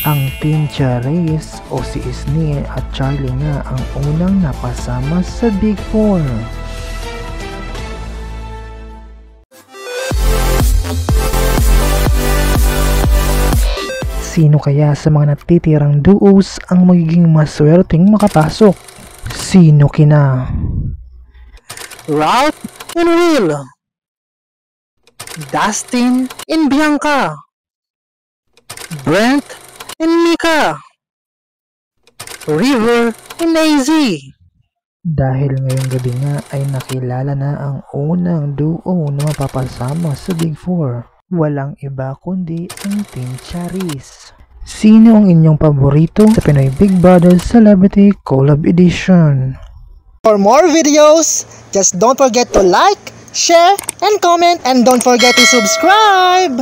Ang Team Charis o si Isni at Charlie nga ang unang napasama sa Big Four. Sino kaya sa mga natitirang duos ang magiging maswerteng makapasok? Sino kina Ralph and Will, Dustin and Bianca, Brent and Mika, River and AZ? Dahil ngayong gabi nga ay nakilala na ang unang duo na mapapasama sa Big Four. Walang iba kundi ang Team Charis. Sino ang inyong paborito sa Pinoy Big Brother Celebrity Collab Edition? For more videos, just don't forget to like, share, and comment, and don't forget to subscribe!